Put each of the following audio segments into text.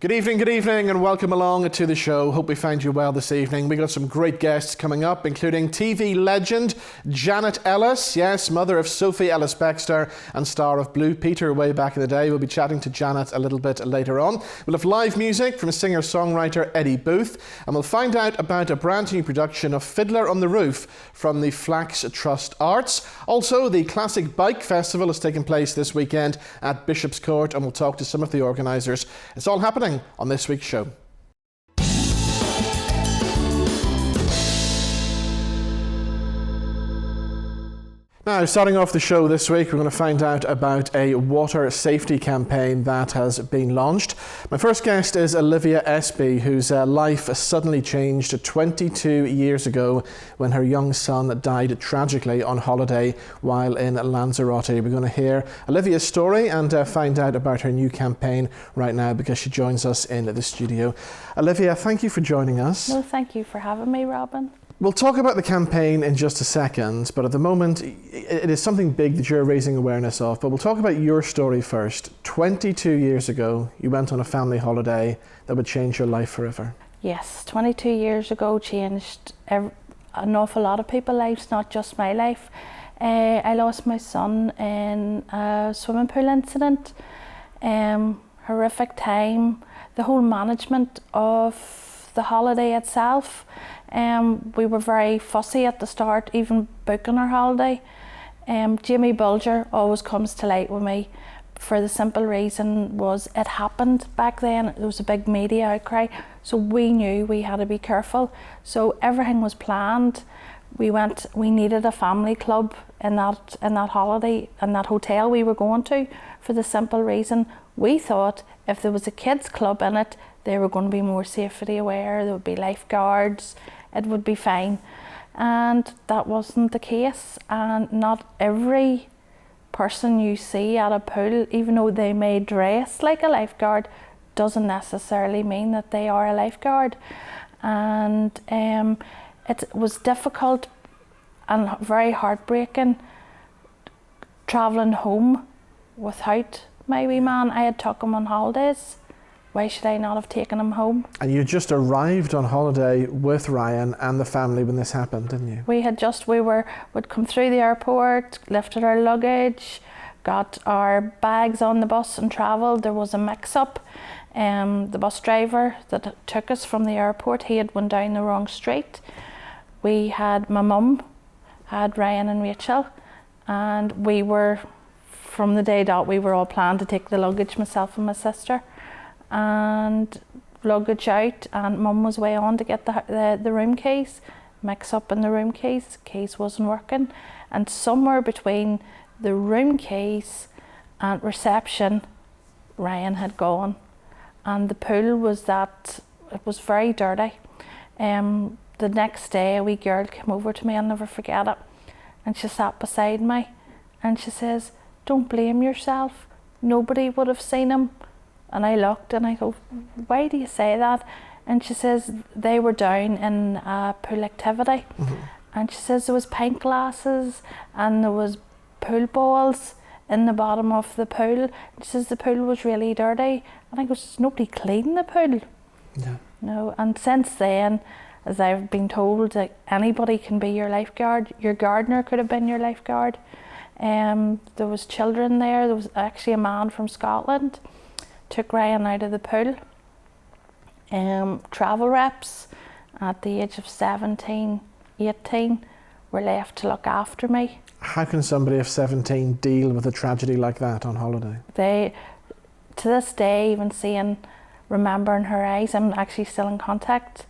Good evening, and welcome along to the show. Hope we find you well this evening. We got some great guests coming up, including TV legend Janet Ellis, yes, mother of Sophie Ellis Baxter and star of Blue Peter way back in the day. We'll be chatting to Janet a little bit later on. We'll have live music from singer-songwriter Eddie Booth, and we'll find out about a brand new production of Fiddler on the Roof from the Flax Trust Arts. Also, the Classic Bike Festival is taking place this weekend at Bishopscourt, and we'll talk to some of the organisers. It's all happening on this week's show. Now, starting off the show this week, we're going to find out about a water safety campaign that has been launched. My first guest is Olivia Espie, whose life suddenly changed 22 years ago when her young son died tragically on holiday while in Lanzarote. We're going to hear Olivia's story and find out about her new campaign right now because she joins us in the studio. Olivia, thank you for joining us. No, thank you for having me, Robin. We'll talk about the campaign in just a second, but at the moment it is something big that you're raising awareness of. But we'll talk about your story first. 22 years ago, you went on a family holiday that would change your life forever. Yes, 22 years ago changed an awful lot of people's lives, not just my life. I lost my son in a swimming pool incident. Horrific time. The whole management of the holiday itself. We were very fussy at the start, even booking our holiday. Jamie Bulger always comes to light with me for the simple reason was it happened back then. There was a big media outcry, so we knew we had to be careful. So everything was planned. We needed a family club in that holiday, in that hotel we were going to, for the simple reason we thought if there was a kids club in it, they were going to be more safety aware, there would be lifeguards, it would be fine. And that wasn't the case, and not every person you see at a pool, even though they may dress like a lifeguard, doesn't necessarily mean that they are a lifeguard. And it was difficult and very heartbreaking travelling home without my wee man. I had took him on holidays. Why should I not have taken him home? And you just arrived on holiday with Ryan and the family when this happened, didn't you? We'd come through the airport, lifted our luggage, got our bags on the bus and travelled. There was a mix-up. The bus driver that took us from the airport, he had went down the wrong street. My mum had Ryan and Rachel, and from the day that we were all planned to take the luggage, myself and my sister. And luggage out, and mum was way on to get the room keys. Mix up in the room keys wasn't working, and somewhere between the room keys and reception, Ryan had gone, and the pool it was very dirty. The next day a wee girl came over to me, I'll never forget it, and she sat beside me and she says, "Don't blame yourself, nobody would have seen him." And I looked and I go, "Why do you say that?" And she says they were down in pool activity. Mm-hmm. And she says there was pint glasses and there was pool balls in the bottom of the pool. She says the pool was really dirty. And I go, "Does nobody clean the pool?" Yeah. No. And since then, as I've been told, that anybody can be your lifeguard. Your gardener could have been your lifeguard. There was children there. There was actually a man from Scotland. Took Ryan out of the pool. Travel reps at the age of 17, 18 were left to look after me. How can somebody of 17 deal with a tragedy like that on holiday? To this day, even remembering her eyes, I'm actually still in contact,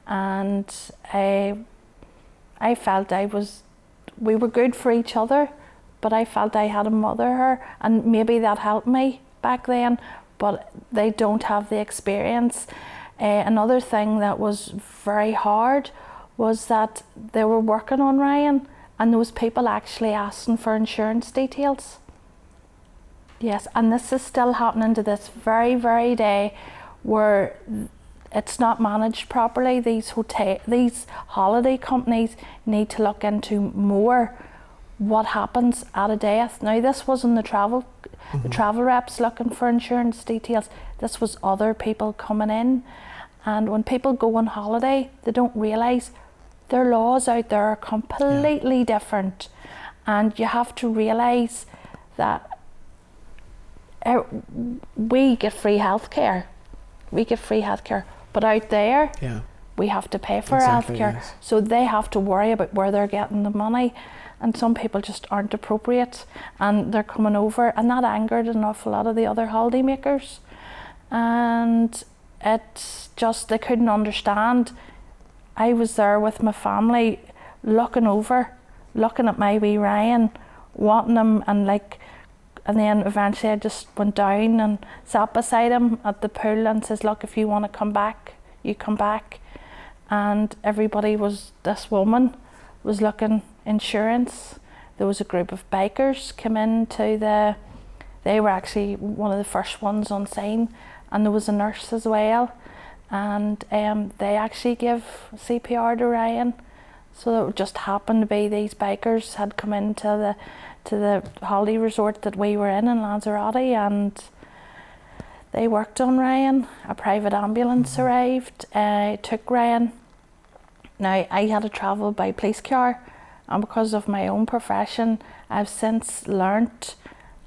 and I felt we were good for each other, but I felt I had to mother her, and maybe that helped me back then. But they don't have the experience. Another thing that was very hard was that they were working on Ryan and there was people actually asking for insurance details. Yes, and this is still happening to this very, very day where it's not managed properly. These holiday companies need to look into more what happens at a death. Now, this wasn't the travel the travel reps looking for insurance details. This was other people coming in. And when people go on holiday, they don't realise their laws out there are completely different. And you have to realise that we get free healthcare. But out there, we have to pay for healthcare. Yes. So they have to worry about where they're getting the money. And some people just aren't appropriate, and they're coming over, and that angered an awful lot of the other holiday makers. And it's just, they couldn't understand. I was there with my family, looking at my wee Ryan, wanting him, and then eventually I just went down and sat beside him at the pool and says, look, if you want to come back, you come back. And this woman was looking insurance. There was a group of bikers come into they were actually one of the first ones on scene, and there was a nurse as well, and they actually give CPR to Ryan. So it just happened to be these bikers had come into the holiday resort that we were in Lanzarote, and they worked on Ryan. A private ambulance arrived, took Ryan. Now, I had to travel by police car, and because of my own profession, I've since learnt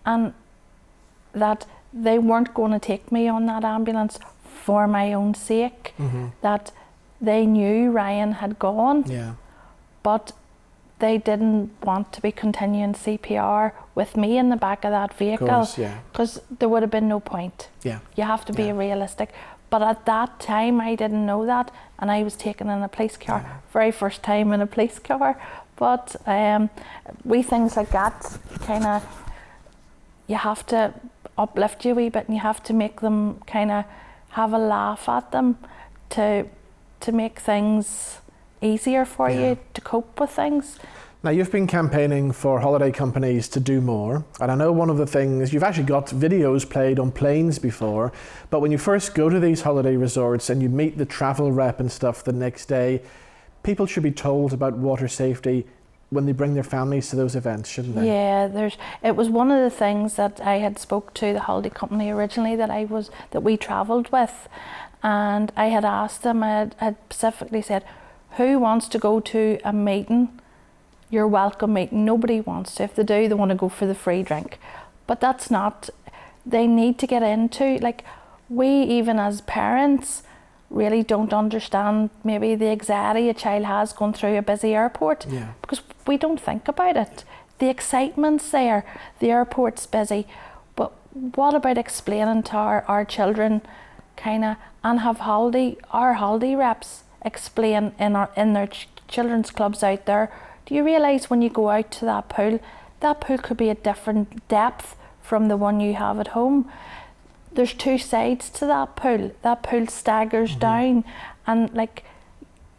that they weren't going to take me on that ambulance for my own sake, that they knew Ryan had gone, but they didn't want to be continuing CPR with me in the back of that vehicle, because there would have been no point. You have to be realistic. But at that time, I didn't know that, and I was taken in a police car, very first time in a police car. But wee things like that, kind of, you have to uplift you a wee bit, and you have to make them kind of have a laugh at them to make things easier for you to cope with things. Now, you've been campaigning for holiday companies to do more, and I know one of the things, you've actually got videos played on planes before, but when you first go to these holiday resorts and you meet the travel rep and stuff the next day, people should be told about water safety when they bring their families to those events, shouldn't they? Yeah, it was one of the things that I had spoke to the holiday company originally that we travelled with, and I had asked them, I had specifically said, who wants to go to a meeting, your welcome meeting? Nobody wants to. If they do, they want to go for the free drink. But that's not, they need to get into, we even as parents really don't understand maybe the anxiety a child has going through a busy airport, because we don't think about it. The excitement's there, the airport's busy, but what about explaining to our children and have our holiday reps explain in their children's clubs out there, do you realise when you go out to that pool could be a different depth from the one you have at home. There's two sides to that pool. That pool staggers down, and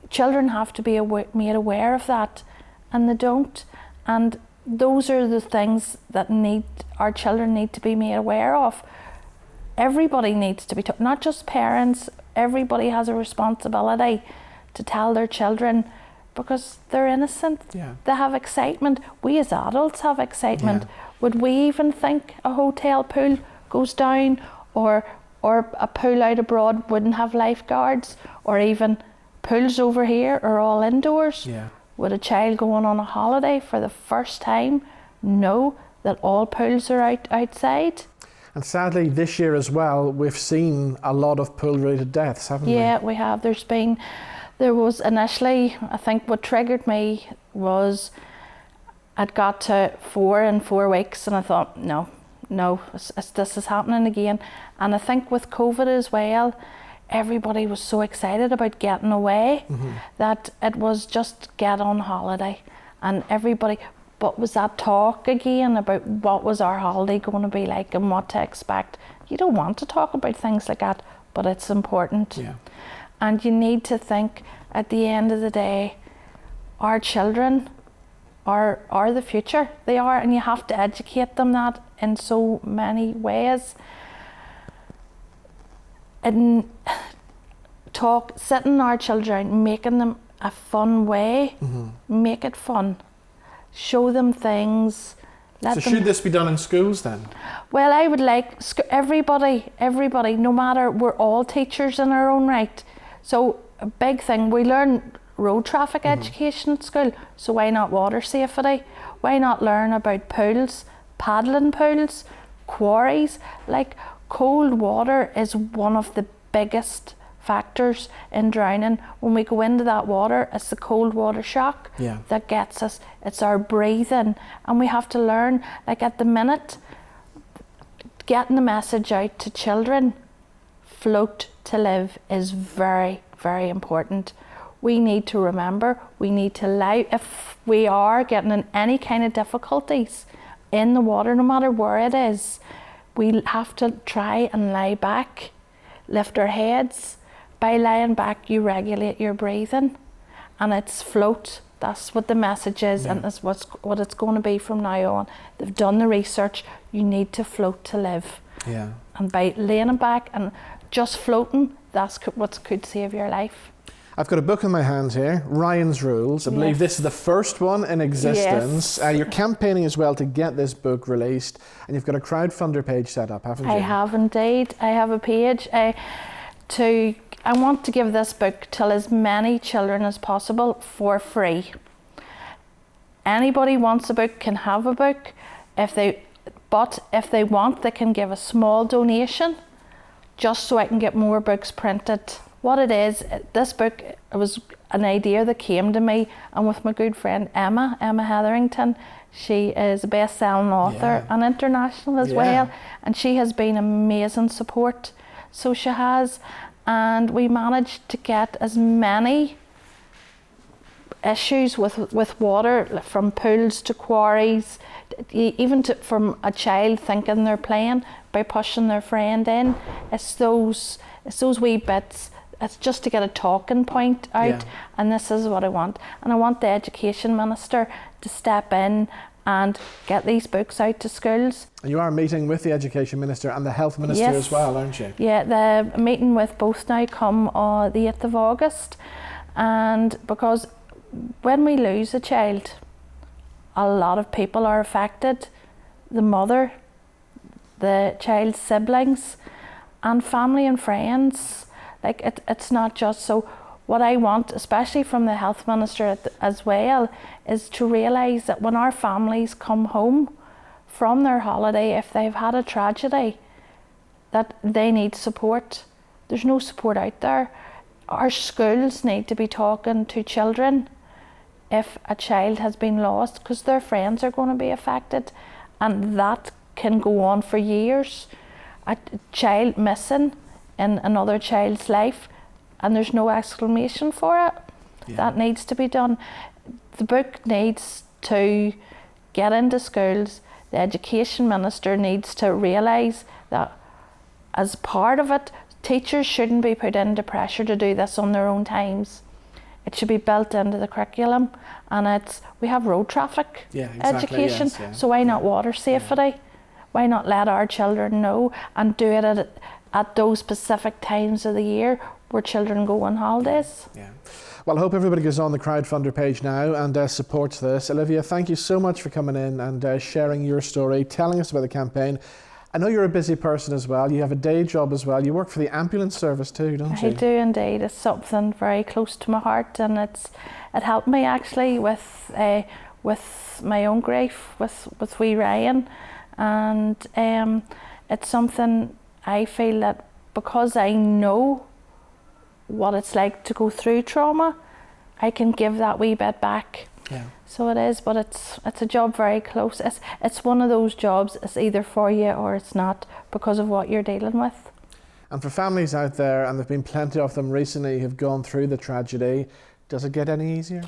children have to be made aware of that, and they don't. And those are the things that our children need to be made aware of. Everybody needs to be taught, not just parents. Everybody has a responsibility to tell their children, because they're innocent. They have excitement. We as adults have excitement. Would we even think a hotel pool goes down, or a pool out abroad wouldn't have lifeguards, or even pools over here are all indoors? Would a child going on a holiday for the first time know that all pools are outside? And sadly, this year as well, we've seen a lot of pool-related deaths, haven't we? Yeah, we have. There was initially, I think what triggered me was I'd got to 4 in 4 weeks, and I thought, no, this is happening again. And I think with COVID as well, everybody was so excited about getting away that it was just get on holiday. And everybody, but was that talk again about what was our holiday going to be like and what to expect? You don't want to talk about things like that, but it's important. And you need to think, at the end of the day, our children are the future. They are, and you have to educate them that in so many ways. And sitting our children, making them a fun way, make it fun. Show them things So should this be done in schools then? Well, I would like everybody, no matter, we're all teachers in our own right. So a big thing, we learn road traffic education at school, so why not water safety? Why not learn about pools, paddling pools, quarries? Like, cold water is one of the biggest factors in drowning. When we go into that water, it's the cold water shock that gets us. It's our breathing, and we have to learn, like at the minute, getting the message out to children, float to live is very, very important. We need to remember, we need to lie, if we are getting in any kind of difficulties in the water, no matter where it is, we have to try and lie back, lift our heads. By lying back, you regulate your breathing, and it's float. That's what the message is, and that's what it's going to be from now on. They've done the research. You need to float to live. Yeah. And by laying back and just floating, that's what could save your life. I've got a book in my hand here, Ryan's Rules. I believe this is the first one in existence. Yes. You're campaigning as well to get this book released, and you've got a crowdfunder page set up, haven't you? I have indeed. I have a page. I want to give this book to as many children as possible for free. Anybody wants a book can have a book. But if they want, they can give a small donation just so I can get more books printed. What it is, this book, it was an idea that came to me, and with my good friend Emma Hetherington. She is a best-selling author and international as well, and she has been amazing support. So she has, and we managed to get as many issues with water, from pools to quarries, even from a child thinking they're playing by pushing their friend in. It's those wee bits. It's just to get a talking point out, and this is what I want. And I want the Education Minister to step in and get these books out to schools. And you are meeting with the Education Minister and the Health Minister as well, aren't you? Yeah, the meeting with both now come on the 8th of August. And because when we lose a child, a lot of people are affected. The mother, the child's siblings, and family and friends. Like, it's not just. So what I want, especially from the Health Minister as well, is to realise that when our families come home from their holiday, if they've had a tragedy, that they need support. There's no support out there. Our schools need to be talking to children if a child has been lost, because their friends are going to be affected, and that can go on for years. A child missing in another child's life, and there's no explanation for it. That needs to be done. The book needs to get into schools. The Education Minister needs to realise that as part of it, teachers shouldn't be put under pressure to do this on their own times. It should be built into the curriculum, and we have road traffic education, so why not water safety? Why not let our children know and do it at those specific times of the year where children go on holidays? Well, I hope everybody goes on the crowdfunder page now and supports this. Olivia, thank you so much for coming in and sharing your story, telling us about the campaign. I know you're a busy person as well. You have a day job as well. You work for the ambulance service too, don't you? I do indeed. It's something very close to my heart, and it helped me actually with my own grief with wee Ryan, and it's something I feel that because I know what it's like to go through trauma, I can give that wee bit back. So it is, but it's a job very close. It's one of those jobs, it's either for you or it's not, because of what you're dealing with. And for families out there, and there've been plenty of them recently who've gone through the tragedy, does it get any easier?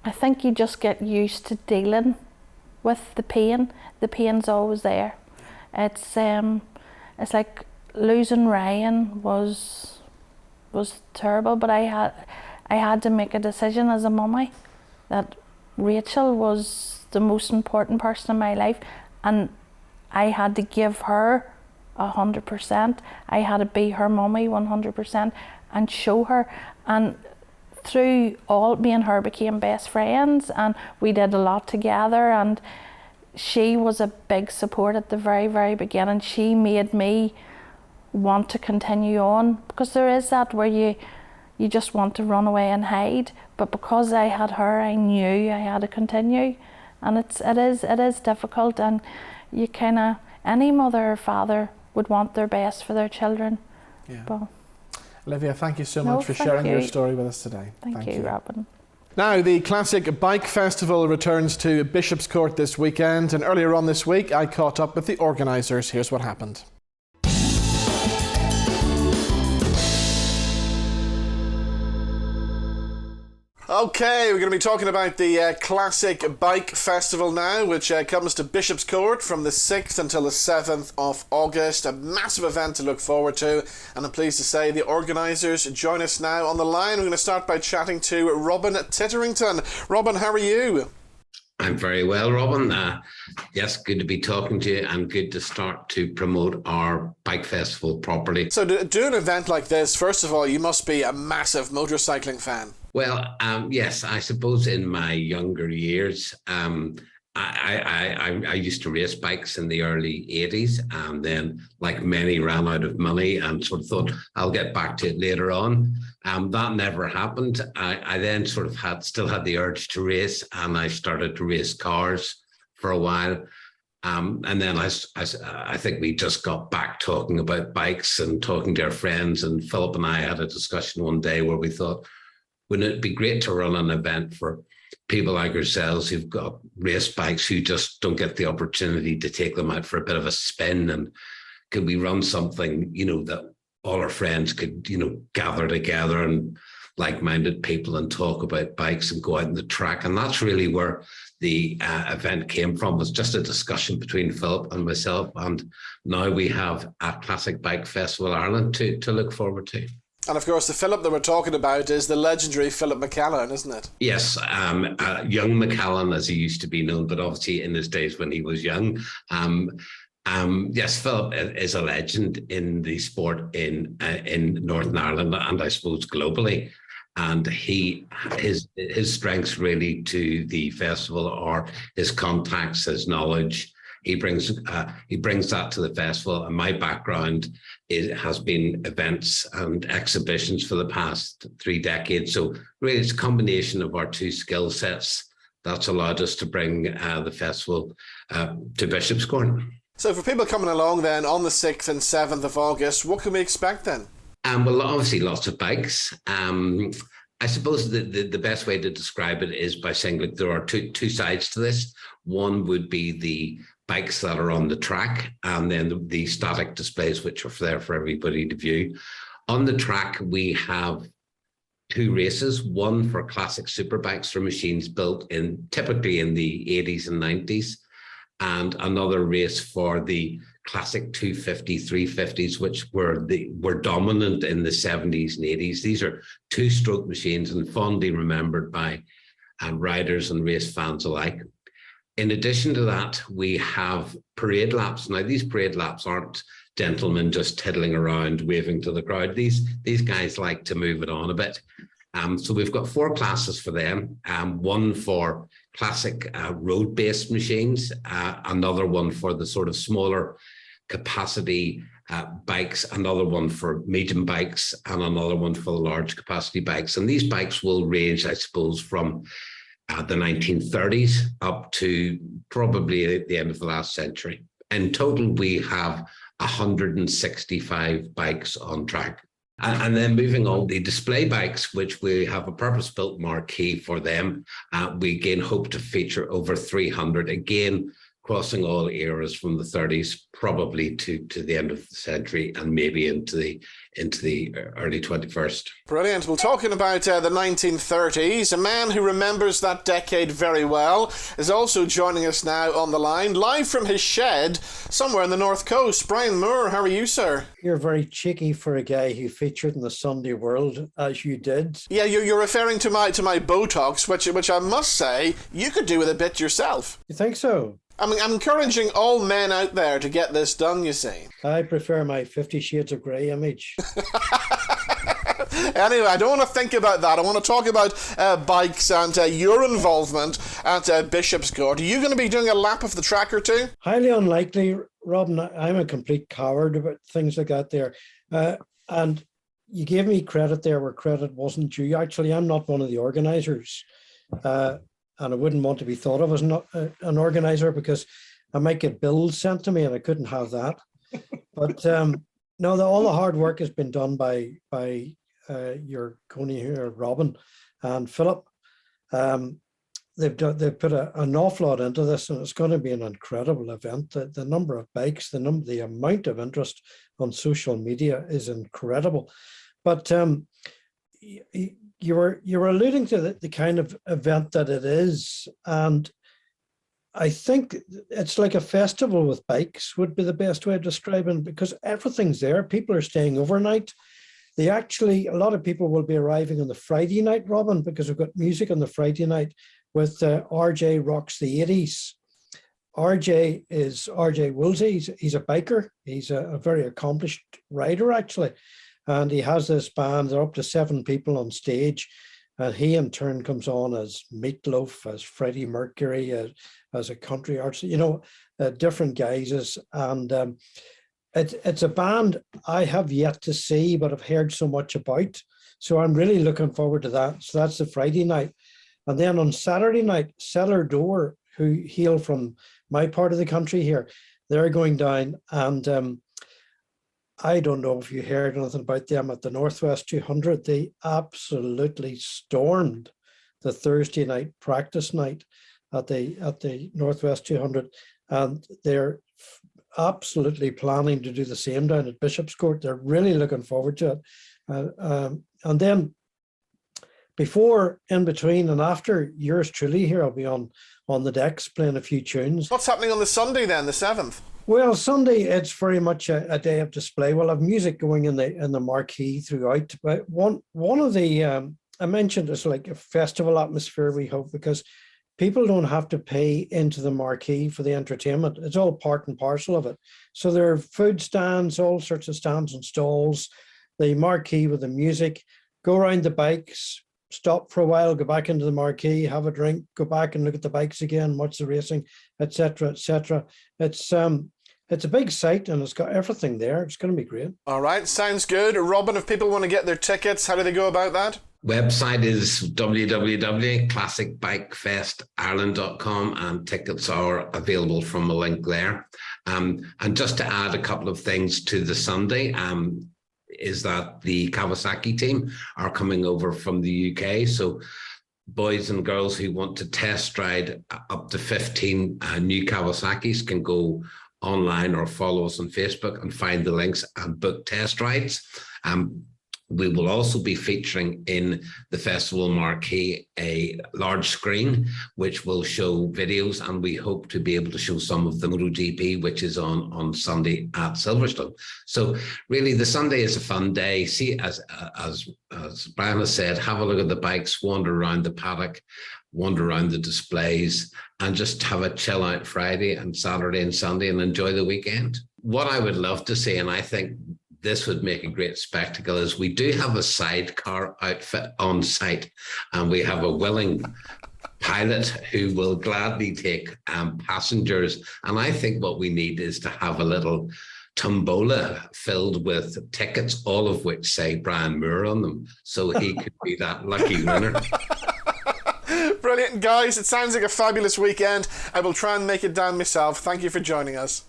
I think you just get used to dealing with the pain. The pain's always there. It's like losing Ryan was terrible, but I had to make a decision as a mummy that Rachel was the most important person in my life, and I had to give her 100%. I had to be her mummy 100% and show her. And through all, me and her became best friends, and we did a lot together, and she was a big support at the very, very beginning. She made me want to continue on, because there is that where you just want to run away and hide, but because I had her, I knew I had to continue. And it is difficult, and you kind of, any mother or father would want their best for their children. Yeah. But, Olivia, thank you so much for sharing your story with us today. Thank you, Robin. Now, the Classic Bike Festival returns to Bishopscourt this weekend, and earlier on this week I caught up with the organisers. Here's what happened. Okay, we're going to be talking about the Classic Bike Festival now, which comes to Bishopscourt from the 6th until the 7th of August. A massive event to look forward to, and I'm pleased to say the organisers join us now on the line. We're going to start by chatting to Robin Titterington. Robin, how are you? I'm very well, Robin. Yes, good to be talking to you, and good to start to promote our bike festival properly. So to do an event like this, first of all, you must be a massive motorcycling fan. Well, yes, I suppose in my younger years, I used to race bikes in the early 80s, and then, like many, ran out of money and sort of thought I'll get back to it later on. That never happened. I then sort of still had the urge to race, and I started to race cars for a while. And then I think we just got back talking about bikes and talking to our friends, and Philip and I had a discussion one day where we thought, wouldn't it be great to run an event for people like ourselves who've got race bikes who just don't get the opportunity to take them out for a bit of a spin? And could we run something, that all our friends could, gather together, and like-minded people, and talk about bikes and go out on the track? And that's really where the event came from. It was just a discussion between Philip and myself. And now we have a Classic Bike Festival Ireland to look forward to. And of course, the Philip that we're talking about is the legendary Philip McCallan, isn't it? Yes, young McCallan, as he used to be known, but obviously in his days when he was young. Yes, Philip is a legend in the sport in Northern Ireland, and I suppose globally. And his strengths really to the festival are his contacts, his knowledge. He brings that to the festival, and my background has been events and exhibitions for the past 3 decades. So really, it's a combination of our two skill sets that's allowed us to bring the festival to Bishopscourt. So for people coming along then on the 6th and 7th of August, what can we expect then? Well, obviously lots of bikes. I suppose the best way to describe it is by saying, look, there are two sides to this. One would be the bikes that are on the track, and then the static displays, which are there for everybody to view. On the track, we have 2 races, one for classic superbikes for machines built typically in the 80s and 90s, and another race for the classic 250, 350s, which were dominant in the 70s and 80s. These are 2-stroke machines and fondly remembered by riders and race fans alike. In addition to that, we have parade laps. Now, these parade laps aren't gentlemen just tiddling around, waving to the crowd. These guys like to move it on a bit. So we've got 4 classes for them. One for classic road-based machines, another one for the sort of smaller capacity bikes, another one for medium bikes, and another one for the large capacity bikes. And these bikes will range, I suppose, from the 1930s up to probably the end of the last century. In total, we have 165 bikes on track. And then moving on, the display bikes, which we have a purpose-built marquee for them, we again hope to feature over 300, again, crossing all eras from the 30s, probably to the end of the century, and maybe into the early 21st. Brilliant. Well, talking about the 1930s, a man who remembers that decade very well is also joining us now on the line, live from his shed somewhere in the North Coast. Brian Moore, how are you, sir? You're very cheeky for a guy who featured in the Sunday World, as you did. Yeah, you're referring to my Botox, which I must say you could do with a bit yourself. You think so? I'm encouraging all men out there to get this done, you see. I prefer my 50 Shades of Grey image. Anyway, I don't want to think about that. I want to talk about bikes and your involvement at Bishopscourt. Are you going to be doing a lap of the track or two? Highly unlikely, Robin. I'm a complete coward about things like that there. And you gave me credit there where credit wasn't due. Actually, I'm not one of the organisers. And I wouldn't want to be thought of as not an organizer because I might get bills sent to me and I couldn't have that. But no, all the hard work has been done by your Coney here, Robin and Philip. They've put an awful lot into this, and it's going to be an incredible event. The number of bikes, the amount of interest on social media is incredible. But you were alluding to the kind of event that it is, and I think it's like a festival with bikes would be the best way of describing, because everything's there. People are staying overnight. A lot of people will be arriving on the Friday night, Robin, because we've got music on the Friday night with RJ Rocks the 80s. RJ is RJ Woolsey. He's a biker. He's a very accomplished rider, actually. And he has this band. They're up to 7 people on stage. And he in turn comes on as Meatloaf, as Freddie Mercury, as a country artist, different guises. And it's a band I have yet to see, but I've heard so much about. So I'm really looking forward to that. So that's the Friday night. And then on Saturday night, Cellar Door, who hail from my part of the country here, they're going down. And I don't know if you heard anything about them at the Northwest 200. They absolutely stormed the Thursday night practice night at the Northwest 200. And they're absolutely planning to do the same down at Bishopscourt. They're really looking forward to it. And then before, in between, and after yours truly here, I'll be on the decks playing a few tunes. What's happening on the Sunday then, the 7th? Well, Sunday, it's very much a day of display. We'll have music going in the marquee throughout. But one of the, I mentioned it's like a festival atmosphere, we hope, because people don't have to pay into the marquee for the entertainment. It's all part and parcel of it. So there are food stands, all sorts of stands and stalls, the marquee with the music, go around the bikes, stop for a while, go back into the marquee, have a drink, go back and look at the bikes again, watch the racing, etc., etc. It's a big site and it's got everything there. It's going to be great. All right, sounds good. Robin, if people want to get their tickets, how do they go about that? Website is www.classicbikefestireland.com, and tickets are available from a link there. And just to add a couple of things to the Sunday, is that the Kawasaki team are coming over from the UK. So boys and girls who want to test ride up to 15 new Kawasaki's can go online or follow us on Facebook and find the links and book test rides. We will also be featuring in the festival marquee a large screen, which will show videos, and we hope to be able to show some of the MotoGP, which is on Sunday at Silverstone. So really, the Sunday is a fun day. See, as Brian has said, have a look at the bikes, wander around the paddock, wander around the displays, and just have a chill out Friday and Saturday and Sunday and enjoy the weekend. What I would love to see, and I think this would make a great spectacle, is we do have a sidecar outfit on site, and we have a willing pilot who will gladly take passengers. And I think what we need is to have a little tombola filled with tickets, all of which say Brian Moore on them, so he could be that lucky winner. Brilliant, guys. It sounds like a fabulous weekend. I will try and make it down myself. Thank you for joining us.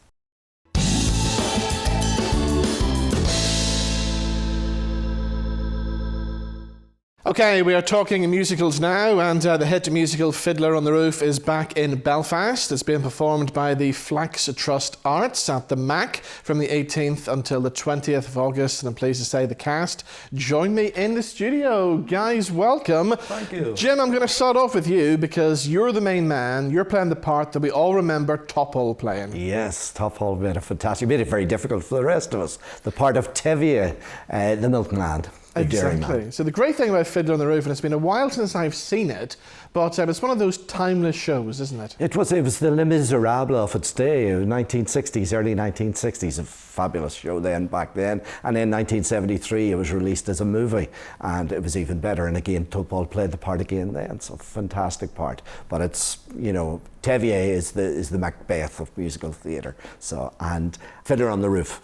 Okay, we are talking musicals now, and the hit musical Fiddler on the Roof is back in Belfast. It's being performed by the Flax Trust Arts at the MAC from the 18th until the 20th of August, and I'm pleased to say the cast join me in the studio. Guys, welcome. Thank you. Jim, I'm going to start off with you because you're the main man. You're playing the part that we all remember Top Hole playing. Yes, Top Hole made it fantastic. Made it very difficult for the rest of us. The part of Tevye, the milkman. the Exactly. dairyman. So the great thing about Fiddler on the Roof, and it's been a while since I've seen it, but it's one of those timeless shows, isn't it? It was the Les Miserables of its day, 1960s, early 1960s, a fabulous show back then. And in 1973 it was released as a movie, and it was even better. And again, Topol played the part again then. It's a fantastic part. But it's, Tevier is the Macbeth of musical theatre. So, and Fiddler on the Roof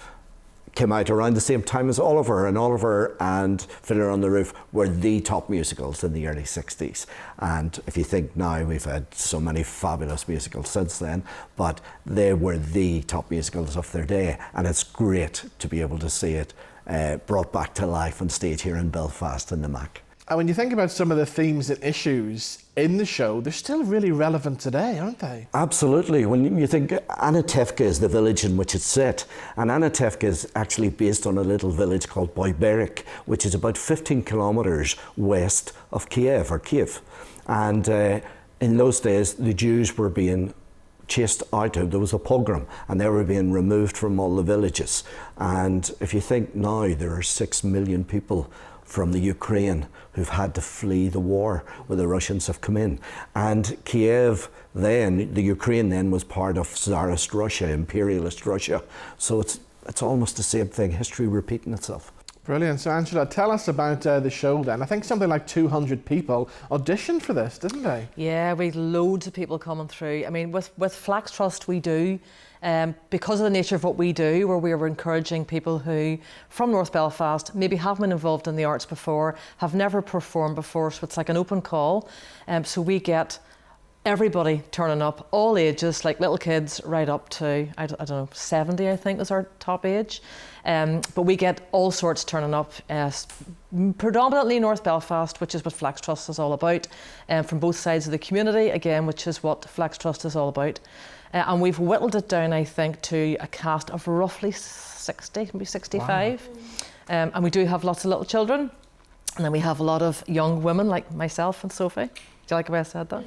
came out around the same time as Oliver, and Oliver and Fiddler on the Roof were the top musicals in the early 60s. And if you think now, we've had so many fabulous musicals since then, but they were the top musicals of their day, and it's great to be able to see it brought back to life on stage here in Belfast in the Mac. And when you think about some of the themes and issues in the show, they're still really relevant today, aren't they? Absolutely. When you think Anatevka is the village in which it's set, and Anatevka is actually based on a little village called Boyberik, which is about 15 kilometres west of Kiev. And in those days, the Jews were being chased out. There was a pogrom, and they were being removed from all the villages. And if you think now, there are 6 million people from the Ukraine who've had to flee the war where the Russians have come in. And Kiev then, the Ukraine then, was part of Tsarist Russia, imperialist Russia. So it's almost the same thing, history repeating itself. Brilliant. So Angela, tell us about the show then. I think something like 200 people auditioned for this, didn't they? Yeah, we had loads of people coming through. I mean, with Flax Trust we do, because of the nature of what we do, where we were encouraging people who, from North Belfast, maybe haven't been involved in the arts before, have never performed before, so it's like an open call. So we get everybody turning up, all ages, like little kids right up to, I don't know, 70 I think is our top age. But we get all sorts turning up, predominantly North Belfast, which is what Flax Trust is all about, from both sides of the community, again, which is what Flax Trust is all about. And we've whittled it down, I think, to a cast of roughly 60, maybe 65. Wow. And we do have lots of little children. And then we have a lot of young women like myself and Sophie. Do you like the way I said that?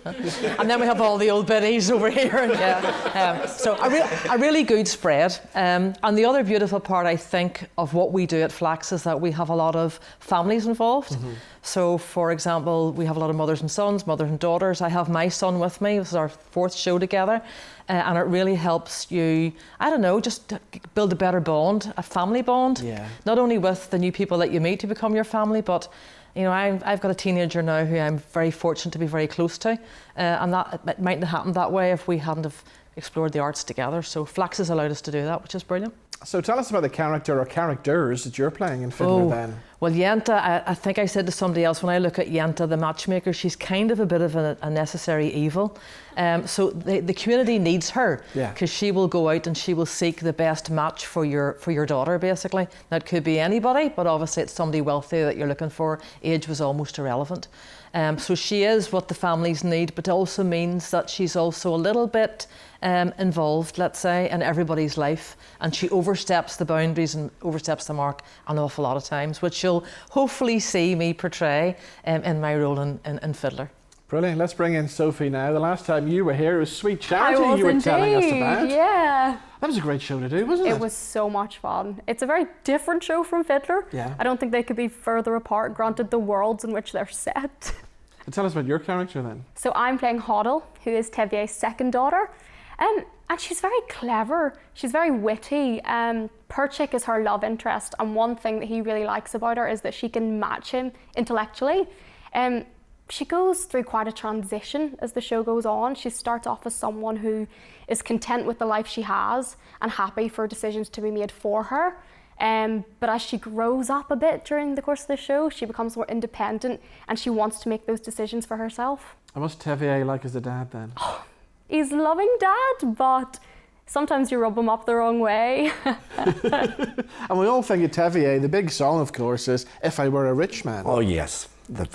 And then we have all the old biddies over here. Yeah. So a really good spread. And the other beautiful part, I think, of what we do at Flax is that we have a lot of families involved. Mm-hmm. So, for example, we have a lot of mothers and sons, mothers and daughters. I have my son with me. This is our 4th show together. And it really helps you, I don't know, just build a better bond, a family bond. Yeah. Not only with the new people that you meet to become your family, but I've got a teenager now who I'm very fortunate to be very close to, and that it mightn't have happened that way if we hadn't have explored the arts together. So Flax has allowed us to do that, which is brilliant. So tell us about the character or characters that you're playing in Fiddler then. Well, Yenta, I think I said to somebody else, when I look at Yenta, the matchmaker, she's kind of a bit of a necessary evil. So the community needs her, because she will go out and she will seek the best match for your daughter, basically. That could be anybody, but obviously it's somebody wealthy that you're looking for. Age was almost irrelevant. So she is what the families need, but it also means that she's also a little bit involved, let's say, in everybody's life, and she oversteps the boundaries and oversteps the mark an awful lot of times, which you'll hopefully see me portray in my role in Fiddler. Brilliant. Let's bring in Sophie now. The last time you were here, it was Sweet Charity you were telling us about. Yeah. That was a great show to do, wasn't it? It was so much fun. It's a very different show from Fiddler. Yeah. I don't think they could be further apart, granted the worlds in which they're set. Tell us about your character then. So I'm playing Hoddle, who is Tevye's second daughter. And she's very clever. She's very witty. Perchik is her love interest. And one thing that he really likes about her is that she can match him intellectually. She goes through quite a transition as the show goes on. She starts off as someone who is content with the life she has and happy for decisions to be made for her. But as she grows up a bit during the course of the show, she becomes more independent and she wants to make those decisions for herself. And what's Tevye like as a dad then? He's loving dad, but sometimes you rub him up the wrong way. And we all think of Tevye, the big song, of course, is If I Were a Rich Man. Oh, yes.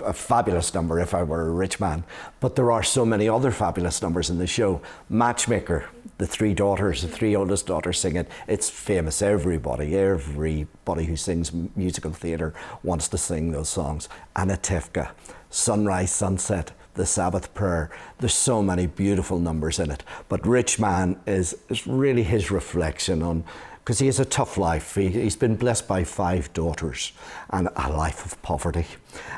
A fabulous number, If I Were a Rich Man. But there are so many other fabulous numbers in the show. Matchmaker, the 3 daughters, the 3 oldest daughters sing it. It's famous. Everybody who sings musical theatre wants to sing those songs. Anatevka, Sunrise, Sunset, The Sabbath Prayer. There's so many beautiful numbers in it. But Rich Man is really his reflection on because he has a tough life. He's been blessed by 5 daughters and a life of poverty.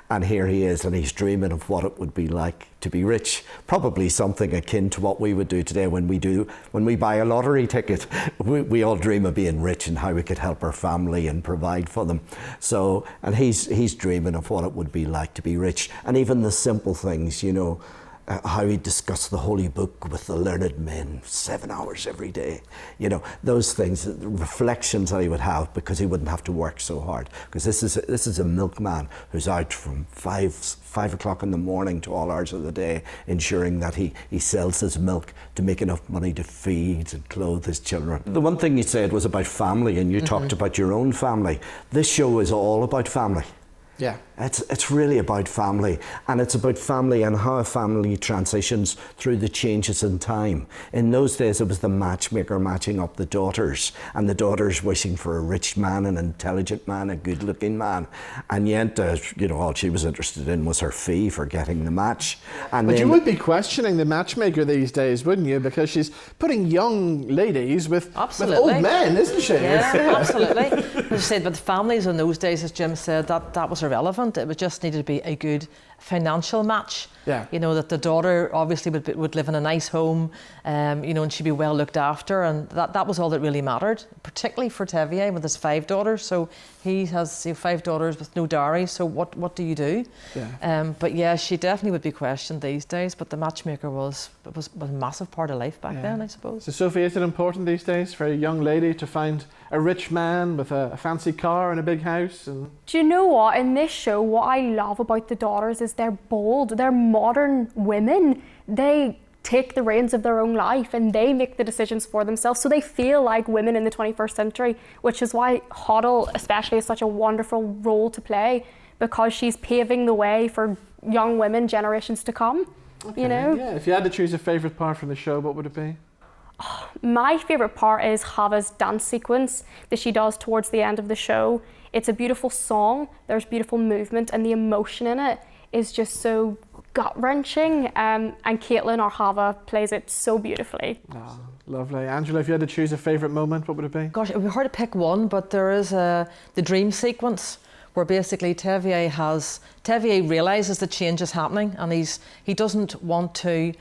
And here he is, and he's dreaming of what it would be like to be rich. Probably something akin to what we would do today when we buy a lottery ticket. We all dream of being rich and how we could help our family and provide for them. So, and he's dreaming of what it would be like to be rich. And even the simple things, you know, how he discussed the Holy Book with the learned men 7 hours every day. You know, those things, reflections that he would have, because he wouldn't have to work so hard. Because this is a milkman who's out from 5 o'clock in the morning to all hours of the day, ensuring that he sells his milk to make enough money to feed and clothe his children. The one thing you said was about family, and you talked about your own family. This show is all about family. Yeah. It's really about family, and it's about family and how a family transitions through the changes in time. In those days, it was the matchmaker matching up the daughters, and the daughters wishing for a rich man, an intelligent man, a good-looking man, and yet, you know, all she was interested in was her fee for getting the match. And but then, you would be questioning the matchmaker these days, wouldn't you? Because she's putting young ladies with old men, isn't she? Yeah, absolutely. As I said, but the families in those days, as Jim said, that was irrelevant. It would just needed to be a good financial match. Yeah. You know, that the daughter obviously would live in a nice home, you know, and she'd be well looked after, and that was all that really mattered, particularly for Tevier with his 5 daughters. So he has 5 daughters with no dowry, so what do you do? Yeah. But yeah, she definitely would be questioned these days, but the matchmaker was a massive part of life back then, I suppose. So Sophie, is it important these days for a young lady to find a rich man with a fancy car and a big house? And Do you know what? In this show, what I love about the daughters is they're bold, they're modern women. They take the reins of their own life and they make the decisions for themselves. So they feel like women in the 21st century, which is why Hoddle especially is such a wonderful role to play, because she's paving the way for young women generations to come. okay, You know? yeah. If you had to choose a favourite part from the show, what would it be? My favourite part is Hava's dance sequence that she does towards the end of the show. It's a beautiful song, there's beautiful movement, and the emotion in it is just so gut-wrenching, and Caitlin, or Hava, plays it so beautifully. Oh, lovely. Angela, if you had to choose a favourite moment, what would it be? Gosh, it would be hard to pick one, but there is the dream sequence where basically Tevier realises the change is happening, and he doesn't want to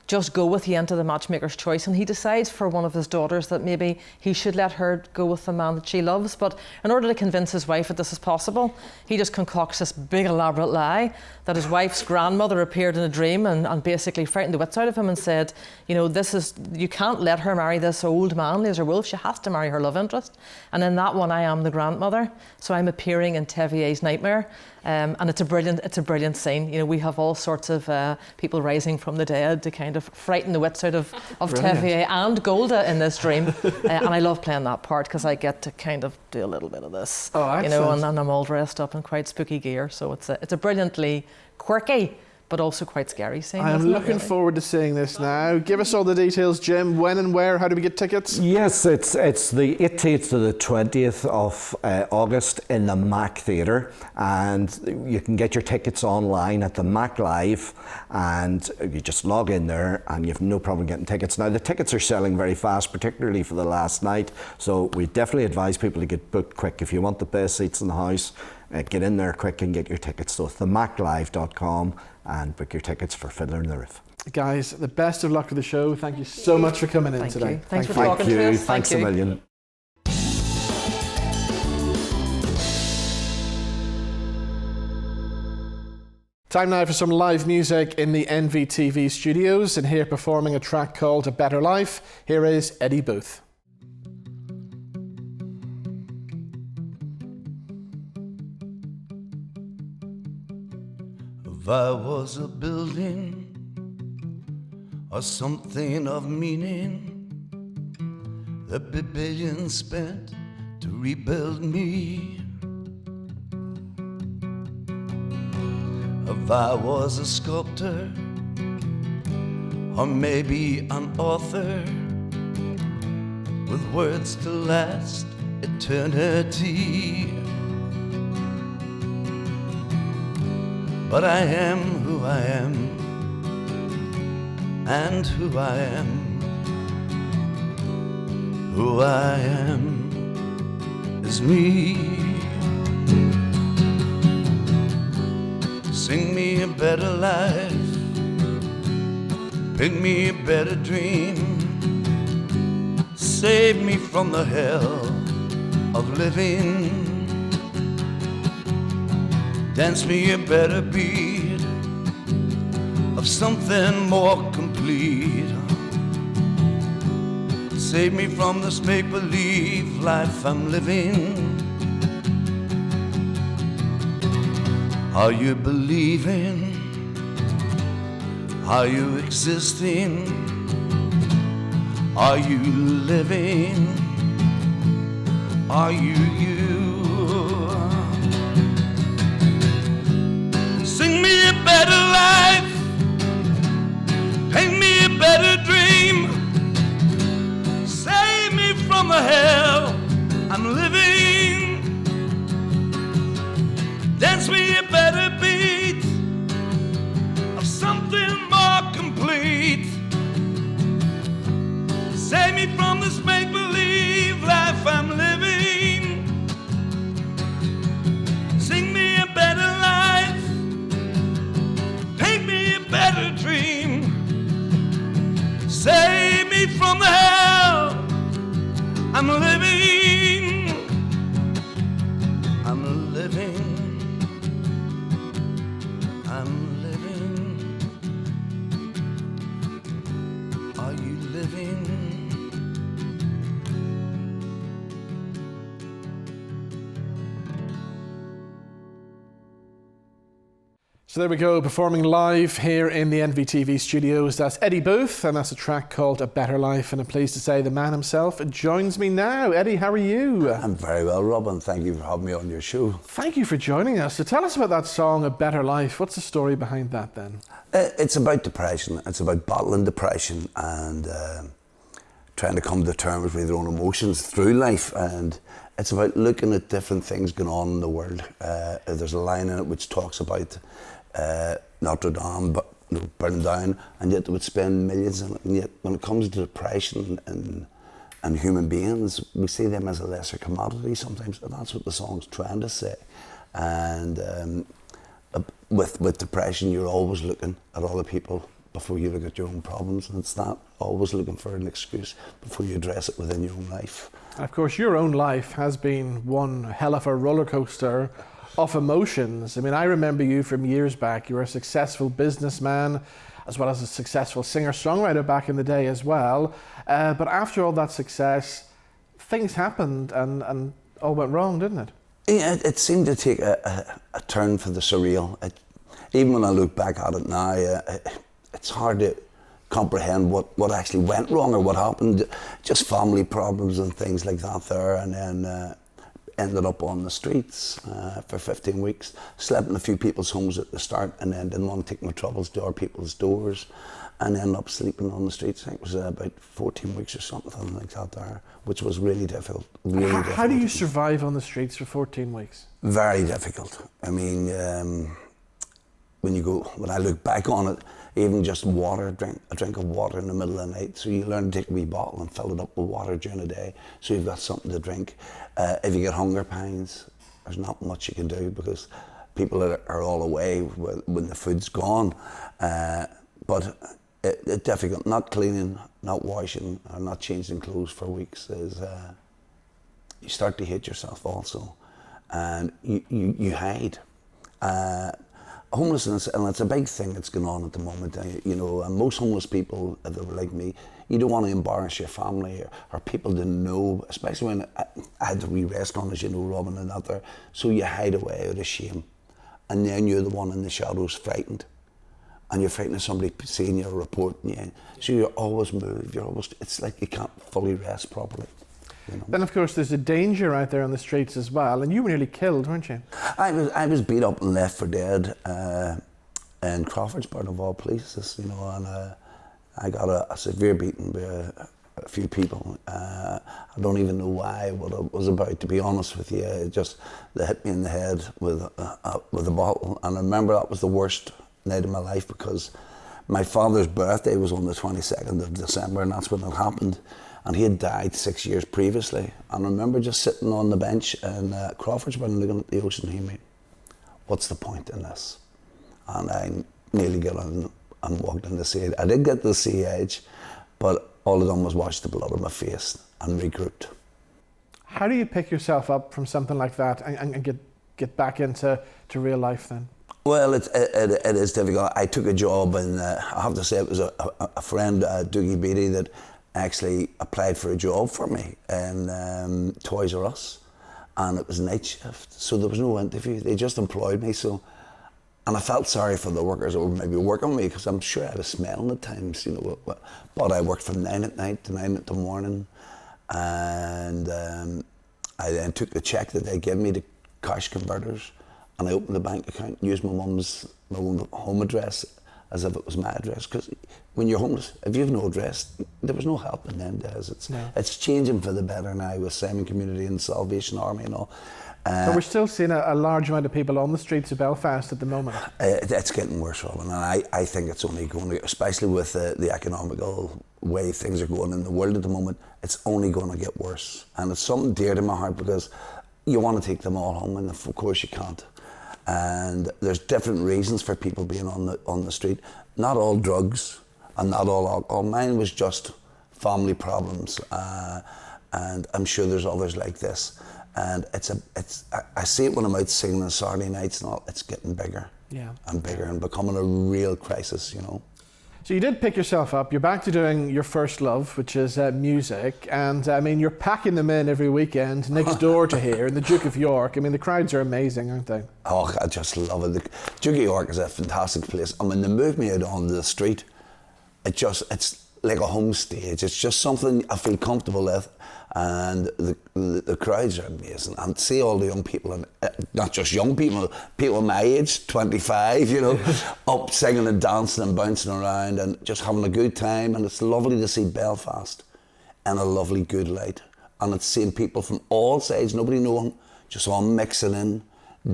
just go with the end of the matchmaker's choice, and he decides for one of his daughters that maybe he should let her go with the man that she loves. But in order to convince his wife that this is possible, he just concocts this big elaborate lie that his wife's grandmother appeared in a dream and basically frightened the wits out of him and said, you know, you can't let her marry this old man, Laser Wolf, she has to marry her love interest. And in that one, I am the grandmother, so I'm appearing in Tevier's nightmare. And it's a brilliant scene. You know, we have all sorts of people rising from the dead to kind of frighten the wits out of Tevier and Golda in this dream. And I love playing that part because I get to kind of do a little bit of this. Oh, you know, and I'm all dressed up in quite spooky gear. So it's a brilliantly quirky but also quite scary scene. I am looking forward to seeing this now. Give us all the details, Jim. When and where? How do we get tickets? Yes, it's the 18th to the 20th of August in the Mac Theatre, and you can get your tickets online at the Mac Live, and you just log in there and you have no problem getting tickets. Now, the tickets are selling very fast, particularly for the last night, so we definitely advise people to get booked quick. If you want the best seats in the house, get in there quick and get your tickets. So it's themaclive.com and book your tickets for Fiddler in the Roof. Guys, the best of luck with the show. Thank you so much for coming in today. You. Thanks for talking to us. Thanks a million. Time now for some live music in the NVTV studios, and here performing a track called A Better Life, here is Eddie Booth. If I was a building or something of meaning, there'd be billions spent to rebuild me. If I was a sculptor or maybe an author with words to last eternity. But I am who I am, and who I am, who I am. as me. Sing me a better life, pick me a better dream, save me from the hell of living. Dance me a better beat of something more complete. Save me from this make-believe life I'm living. Are you believing? Are you existing? Are you living? Are you you? Sing me a better life, paint me a better dream, save me from the hell I'm living. Dance me a better beat of something more complete. Save me from this make-believe life I'm living. Sing me a better life, paint me a better dream, save me from the hell I'm living. I'm living. I'm living. Are you living? So there we go, performing live here in the NVTV studios. That's Eddie Booth, and that's a track called A Better Life. And I'm pleased to say the man himself joins me now. Eddie, how are you? I'm very well, Robin. Thank you for having me on your show. Thank you for joining us. So tell us about that song, A Better Life. What's the story behind that then? It's about depression. It's about battling depression and trying to come to terms with your own emotions through life. And it's about looking at different things going on in the world. There's a line in it which talks about Notre Dame burning down, and yet they would spend millions on it. And yet when it comes to depression and human beings, we see them as a lesser commodity sometimes, and that's what the song's trying to say. And with depression, you're always looking at other people before you look at your own problems, and it's not always looking for an excuse before you address it within your own life. And of course, your own life has been one hell of a roller coaster of emotions. I mean, I remember you from years back. You were a successful businessman as well as a successful singer-songwriter back in the day as well. But after all that success, things happened and all went wrong, didn't it? Yeah, it seemed to take a turn for the surreal. Even when I look back at it now, it's hard to comprehend what actually went wrong or what happened. Just family problems and things like that there, and then ended up on the streets for 15 weeks, slept in a few people's homes at the start, and then didn't want to take my troubles to our people's doors, and ended up sleeping on the streets. I think it was about 14 weeks or something like that there, which was really difficult. How do you survive on the streets for 14 weeks? Very difficult. I mean, when I look back on it, even just water, a drink of water in the middle of the night. So you learn to take a wee bottle and fill it up with water during the day, so you've got something to drink. If you get hunger pangs, there's not much you can do because people are all away when the food's gone. But it's difficult. Not cleaning, not washing, or not changing clothes for weeks is you start to hate yourself also, and you hide. Homelessness, and it's a big thing that's going on at the moment. You know, and most homeless people that were like me, you don't want to embarrass your family or people to know, especially when I had to re-rest on, as you know, Robin, and that there. So you hide away out of shame, and then you're the one in the shadows, frightened, and you're frightened of somebody seeing you or reporting you. So you're always moved. It's like you can't fully rest properly. You know? Then, of course, there's a danger out there on the streets as well, and you were nearly killed, weren't you? I was beat up and left for dead in Crawfordsburg, of all places, you know, and I got a severe beating by a few people. I don't even know why, what it was about, to be honest with you. They hit me in the head with a bottle, and I remember that was the worst night of my life because my father's birthday was on the 22nd of December, and that's when it happened. And he had died 6 years previously. And I remember just sitting on the bench in Crawfordsburg looking at the ocean, he made, what's the point in this? And I nearly got on and walked in the sea. I did get to the sea edge, but all I done was wash the blood on my face and regrouped. How do you pick yourself up from something like that and get back into real life then? Well, it is difficult. I took a job, and I have to say it was a friend, Doogie Beattie, that actually applied for a job for me in Toys R Us, and it was night shift, so there was no interview. They just employed me, and I felt sorry for the workers that were maybe working with me, because I'm sure I had a smell at times, you know. But I worked from 9 at night to 9 in the morning, and I then took the cheque that they gave me to cash converters, and I opened a bank account, used my own home address as if it was my address. Because when you're homeless, if you have no address, there was no help in them days. It's changing for the better now with Simon Community and Salvation Army and all. But we're still seeing a large amount of people on the streets of Belfast at the moment. It's getting worse, Robin, and I think it's only going to, especially with the economical way things are going in the world at the moment, it's only going to get worse. And it's something dear to my heart, because you want to take them all home, and of course you can't. And there's different reasons for people being on the street. Not all drugs and not all alcohol. Mine was just family problems, and I'm sure there's others like this. And I see it when I'm out singing on Saturday nights and all. It's getting bigger, and bigger, and becoming a real crisis, you know. So you did pick yourself up. You're back to doing your first love, which is music. And I mean, you're packing them in every weekend next door to here in the Duke of York. I mean, the crowds are amazing, aren't they? Oh, I just love it. The Duke of York is a fantastic place. And when they move me out onto the street, it's like a home stage. It's just something I feel comfortable with. And the crowds are amazing. And to see all the young people, and not just young people, people my age, 25, you know, up singing and dancing and bouncing around and just having a good time. And it's lovely to see Belfast in a lovely good light. And it's seeing people from all sides, nobody knowing, just all mixing in,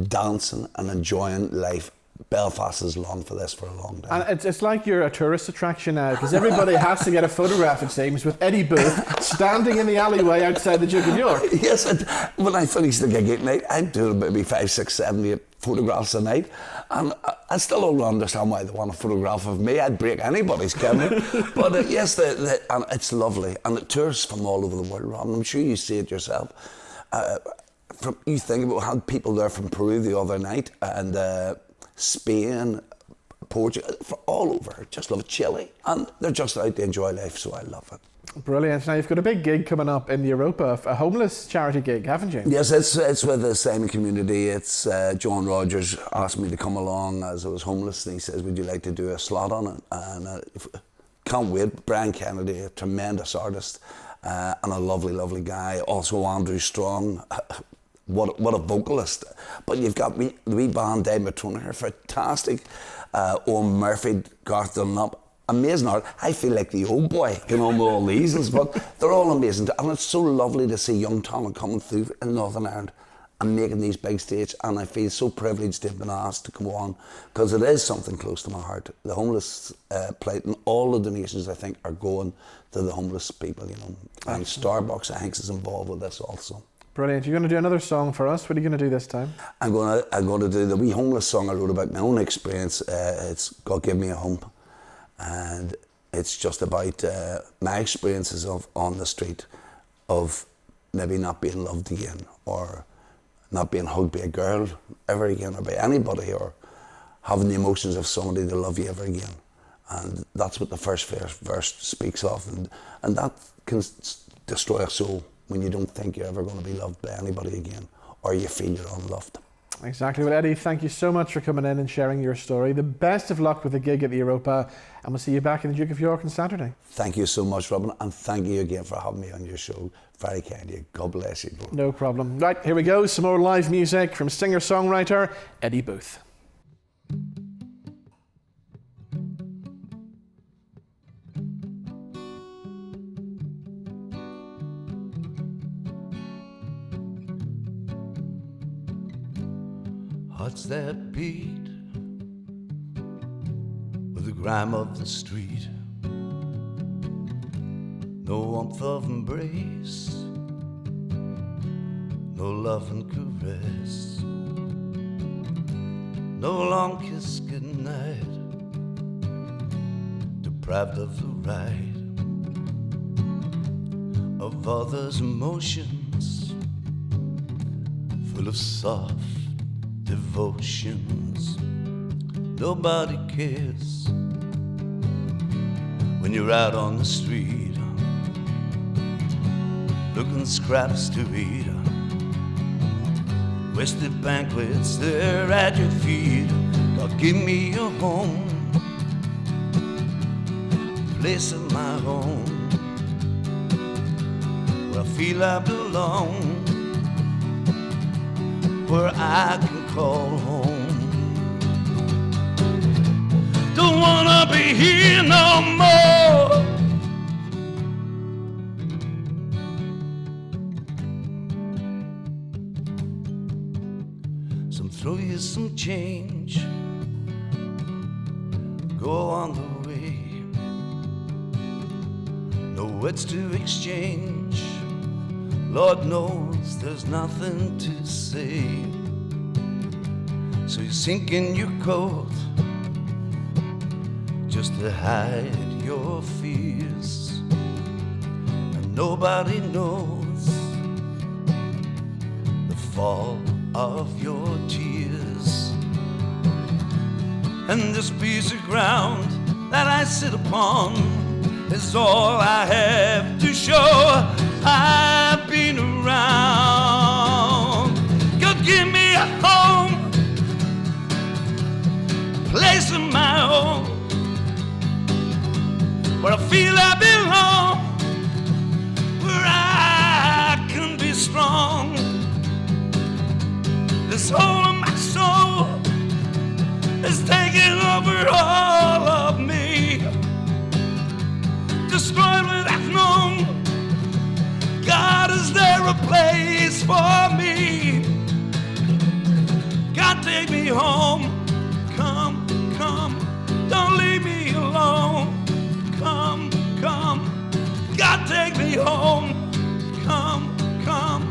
dancing and enjoying life. Belfast has longed for this for a long time. And it's like you're a tourist attraction now, because everybody has to get a photograph, it seems, with Eddie Booth standing in the alleyway outside the Duke of York. Yes, and when I finish the gig at night, I'm doing maybe 5, 6, 7, 8 photographs a night, and I still don't understand why they want a photograph of me. I'd break anybody's camera. But yes, and it's lovely, and the tourists from all over the world, Rob, I'm sure you see it yourself. You think about how people there from Peru the other night, and Spain, Portugal, all over, just love Chile, and they're just out to enjoy life, so I love it. Brilliant. Now you've got a big gig coming up in the Europa, a homeless charity gig, haven't you? Yes, it's with the Simon Community. It's John Rogers asked me to come along as I was homeless, and he says, would you like to do a slot on it? And can't wait. Brian Kennedy, a tremendous artist, and a lovely, lovely guy. Also Andrew Strong. What a vocalist. But you've got the wee band, Dave Matrona here, fantastic. Owen Murphy, Garth Dunlop, amazing art. I feel like the old boy, you know, with all the easels, but they're all amazing. And it's so lovely to see young talent coming through in Northern Ireland and making these big stages. And I feel so privileged to have been asked to come on, because it is something close to my heart. The homeless plight, and all the donations, I think, are going to the homeless people, you know. And Starbucks, I think, is involved with this also. Brilliant. You're going to do another song for us. What are you going to do this time? I'm going to do the wee homeless song I wrote about my own experience. It's God Give Me a Home. And it's just about my experiences on the street, of maybe not being loved again, or not being hugged by a girl ever again, or by anybody, or having the emotions of somebody to love you ever again. And that's what the first verse speaks of. And that can destroy a soul, when you don't think you're ever going to be loved by anybody again, or you feel you're unloved. Exactly. Well, Eddie, thank you so much for coming in and sharing your story. The best of luck with the gig at the Europa, and we'll see you back in the Duke of York on Saturday. Thank you so much, Robin, and thank you again for having me on your show. Very kind of you. God bless you. No problem. Right, here we go. Some more live music from singer-songwriter Eddie Booth. What's that beat with the grime of the street? no warmth of embrace, no love and caress, no long kiss goodnight, deprived of the right of others' emotions, full of soft devotions. Nobody cares when you're out on the street, looking scraps to eat, wasted banquets there at your feet. God, give me a home, place of my own, where I feel I belong, where I can call home. Don't wanna be here no more. Some throw you some change, go on the way, no words to exchange, Lord knows there's nothing to say. So you sink in your coat just to hide your fears, and nobody knows the fall of your tears. And this piece of ground that I sit upon is all I have to show I've been around. God, give me a home, a place of my own, where I feel I belong, where I can be strong. This whole of my soul is taking over all of me, destroyed without knowing. God, is there a place for me? God, take me home. Come, come, don't leave me alone. Come, come, God, take me home. Come, come,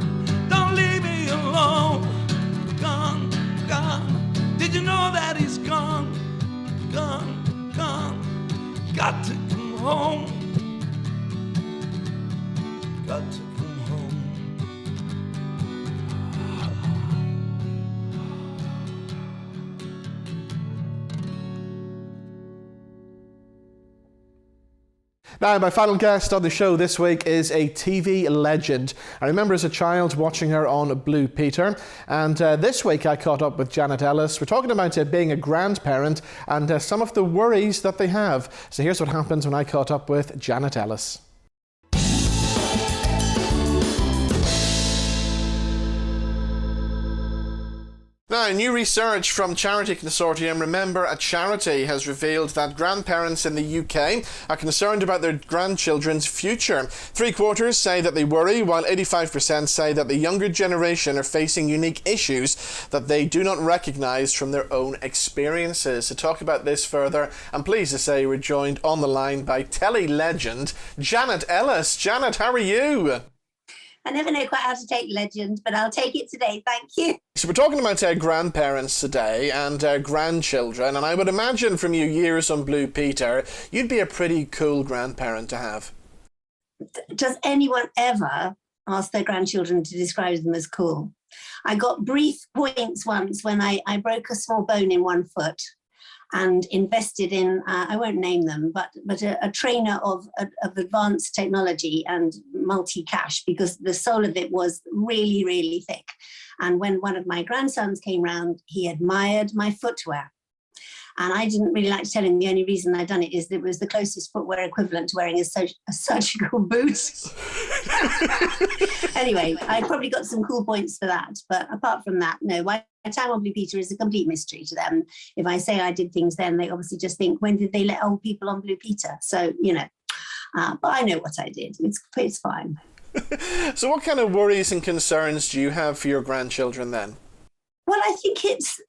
don't leave me alone. Gone, gone, did you know that he's gone? Gone, gone, got to come home. Got to come home. Now, my final guest on the show this week is a TV legend. I remember as a child watching her on Blue Peter, and this week I caught up with Janet Ellis. We're talking about being a grandparent and some of the worries that they have. So here's what happens when I caught up with Janet Ellis. Now, new research from Charity Consortium Remember a Charity has revealed that grandparents in the UK are concerned about their grandchildren's future. 3/4 say that they worry, while 85% say that the younger generation are facing unique issues that they do not recognise from their own experiences. To talk about this further, I'm pleased to say we're joined on the line by telly legend Janet Ellis. Janet, how are you? I never know quite how to take legend, but I'll take it today. Thank you. So we're talking about grandparents today and grandchildren, and I would imagine from your years on Blue Peter, you'd be a pretty cool grandparent to have. Does anyone ever ask their grandchildren to describe them as cool? I got brief points once when I broke a small bone in one foot and invested in, I won't name them, but a trainer of advanced technology and multi-cash, because the sole of it was really, really thick. And when one of my grandsons came round, he admired my footwear. And I didn't really like to tell him the only reason I'd done it is that it was the closest footwear equivalent to wearing a surgical boot. Anyway, I probably got some cool points for that. But apart from that, no, my time on Blue Peter is a complete mystery to them. If I say I did things then, they obviously just think, when did they let old people on Blue Peter? So, but I know what I did. It's fine. So what kind of worries and concerns do you have for your grandchildren then? Well, I think it's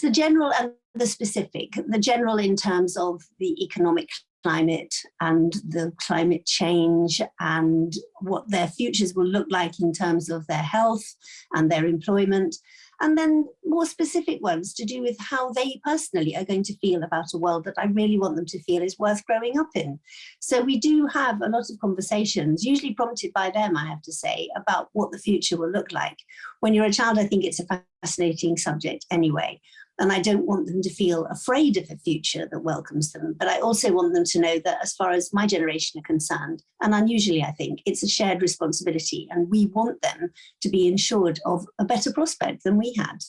the general and the specific. The general in terms of the economic climate and the climate change and what their futures will look like in terms of their health and their employment. And then more specific ones to do with how they personally are going to feel about a world that I really want them to feel is worth growing up in. So we do have a lot of conversations, usually prompted by them, I have to say, about what the future will look like. When you're a child, I think it's a fascinating subject anyway. And I don't want them to feel afraid of a future that welcomes them. But I also want them to know that as far as my generation are concerned, and unusually I think, it's a shared responsibility. And we want them to be ensured of a better prospect than we had.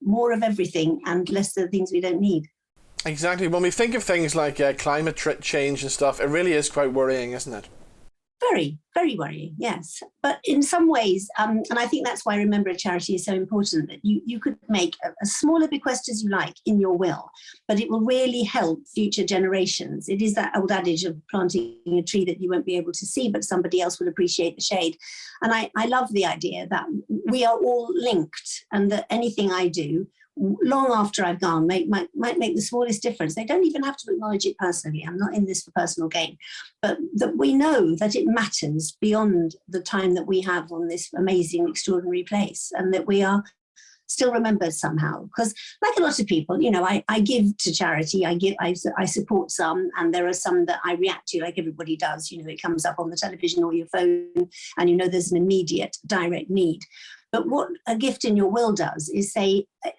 More of everything and less of the things we don't need. Exactly. When we think of things like climate change and stuff, it really is quite worrying, isn't it? Very, very worrying, yes. But in some ways, and I think that's why Remember a Charity is so important, that you could make a smaller bequest as you like in your will, but it will really help future generations. It is that old adage of planting a tree that you won't be able to see, but somebody else will appreciate the shade. And I love the idea that we are all linked and that anything I do long after I've gone might make the smallest difference. They don't even have to acknowledge it personally. I'm not in this for personal gain, but that we know that it matters beyond the time that we have on this amazing, extraordinary place, and that we are still remembered somehow. Because like a lot of people, I give to charity, I support some, and there are some that I react to like everybody does. It comes up on the television or your phone and there's an immediate direct need. But what a gift in your will does is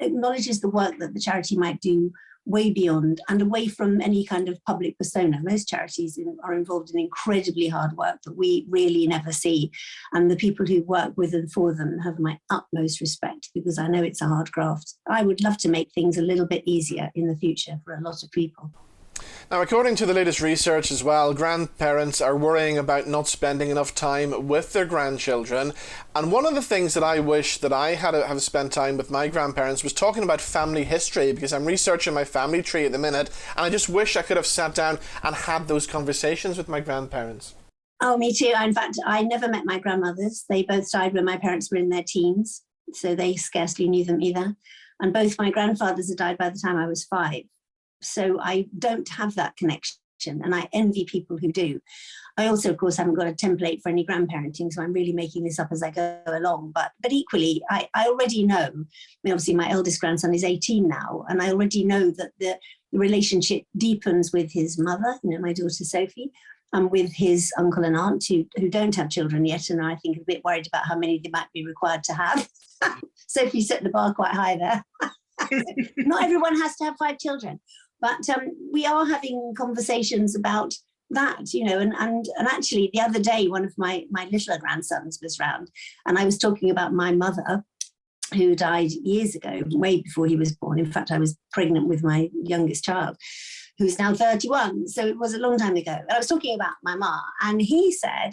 acknowledges the work that the charity might do way beyond and away from any kind of public persona. Most charities are involved in incredibly hard work that we really never see. And the people who work with and for them have my utmost respect, because I know it's a hard graft. I would love to make things a little bit easier in the future for a lot of people. Now, according to the latest research as well, grandparents are worrying about not spending enough time with their grandchildren. And one of the things that I wish that I have spent time with my grandparents was talking about family history, because I'm researching my family tree at the minute, and I just wish I could have sat down and had those conversations with my grandparents. Oh, me too. In fact, I never met my grandmothers. They both died when my parents were in their teens, so they scarcely knew them either. And both my grandfathers had died by the time I was 5. So I don't have that connection, and I envy people who do. I also, of course, haven't got a template for any grandparenting, so I'm really making this up as I go along. But equally, I already know, obviously my eldest grandson is 18 now, and I already know that the relationship deepens with his mother, my daughter Sophie, and with his uncle and aunt who don't have children yet, and I think a bit worried about how many they might be required to have. Sophie set the bar quite high there. Not everyone has to have 5 children. But we are having conversations about that, and actually the other day, one of my littler grandsons was round, and I was talking about my mother, who died years ago, way before he was born. In fact, I was pregnant with my youngest child, who's now 31. So it was a long time ago. And I was talking about my ma, and he said,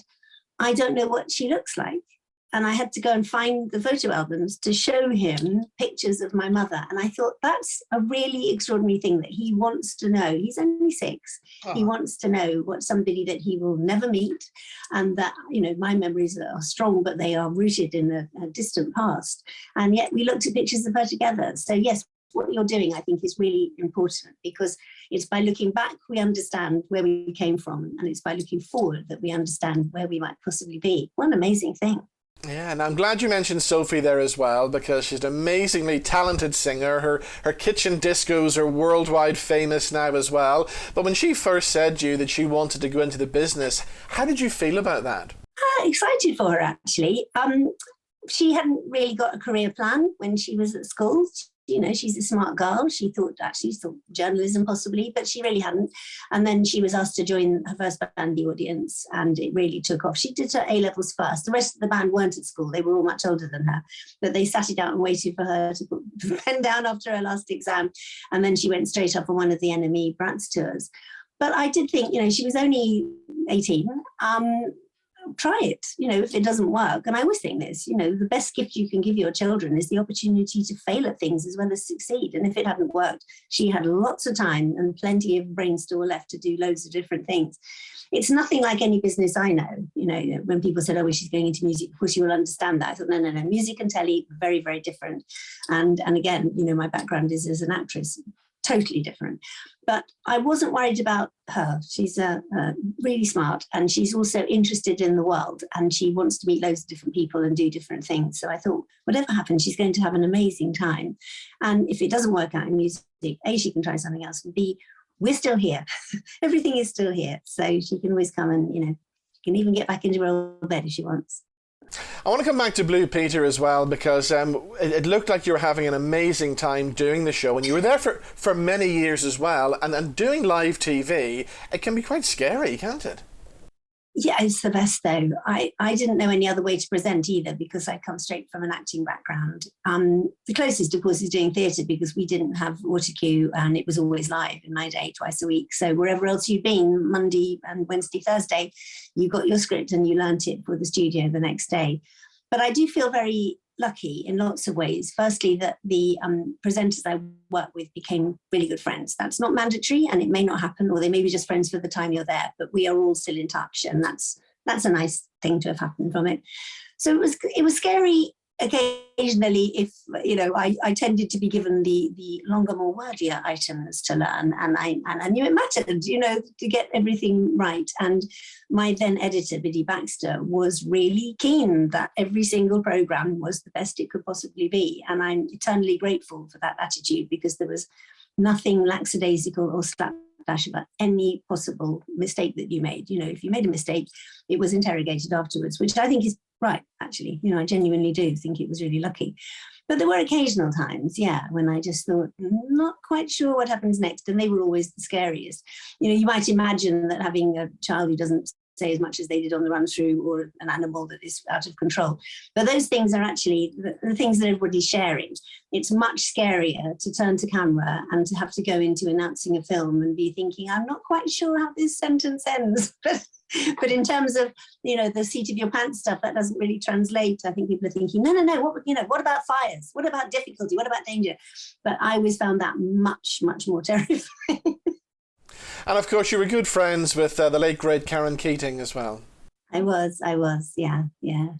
I don't know what she looks like. And I had to go and find the photo albums to show him pictures of my mother. And I thought that's a really extraordinary thing that he wants to know. He's only 6. Oh. He wants to know what somebody that he will never meet. And that, my memories are strong, but they are rooted in a distant past. And yet we looked at pictures of her together. So yes, what you're doing, I think, is really important, because it's by looking back we understand where we came from. And it's by looking forward that we understand where we might possibly be. What an amazing thing. Yeah, and I'm glad you mentioned Sophie there as well, because she's an amazingly talented singer. Her kitchen discos are worldwide famous now as well. But when she first said to you that she wanted to go into the business, how did you feel about that? Excited for her, actually. She hadn't really got a career plan when she was at school. She's a smart girl. She thought journalism possibly, but she really hadn't. And then she was asked to join her first band, The Audience, and it really took off. She did her A-levels first. The rest of the band weren't at school. They were all much older than her, but they sat it out and waited for her to put the pen down after her last exam. And then she went straight up on one of the NME Brats tours. But I did think, she was only 18. Try it, if it doesn't work. And I always think this, the best gift you can give your children is the opportunity to fail at things as well as succeed. And if it hadn't worked, she had lots of time and plenty of brain store left to do loads of different things. It's nothing like any business I know. When people said, oh, she's going into music, of course you will understand that. I thought, no, music and telly, very, very different. And again, my background is as an actress. totally different. But I wasn't worried about her. She's really smart, and she's also interested in the world, and she wants to meet loads of different people and do different things. So I thought, whatever happens, she's going to have an amazing time. And if it doesn't work out in music, A, she can try something else, and B, we're still here. Everything is still here. So she can always come and, she can even get back into her old bed if she wants. I want to come back to Blue Peter as well, because it looked like you were having an amazing time doing the show, and you were there for many years as well. And doing live TV, it can be quite scary, can't it? Yeah, it's the best though. I didn't know any other way to present either, because I come straight from an acting background. The closest, of course, is doing theatre, because we didn't have water cue and it was always live in my day, twice a week. So wherever else you've been, Monday and Wednesday, Thursday, you got your script and you learnt it for the studio the next day. But I do feel very lucky in lots of ways. Firstly, that the presenters I work with became really good friends. That's not mandatory, and it may not happen, or they may be just friends for the time you're there, but we are all still in touch, and that's a nice thing to have happened from it. So it was scary occasionally if, I tended to be given the longer, more wordier items to learn, and I knew it mattered, to get everything right. And my then editor, Biddy Baxter, was really keen that every single programme was the best it could possibly be. And I'm eternally grateful for that attitude, because there was nothing lackadaisical or slapdash about any possible mistake that you made. If you made a mistake, it was interrogated afterwards, which I think is right, actually. I genuinely do think it was really lucky. But there were occasional times, when I just thought, not quite sure what happens next. And they were always the scariest. You might imagine that having a child who doesn't say as much as they did on the run through, or an animal that is out of control. But those things are actually the things that everybody's sharing. It's much scarier to turn to camera and to have to go into announcing a film and be thinking, I'm not quite sure how this sentence ends. But in terms of, the seat of your pants stuff, that doesn't really translate. I think people are thinking, no, what about fires? What about difficulty? What about danger? But I always found that much, much more terrifying. And of course, you were good friends with the late, great Karen Keating as well. I was, yeah.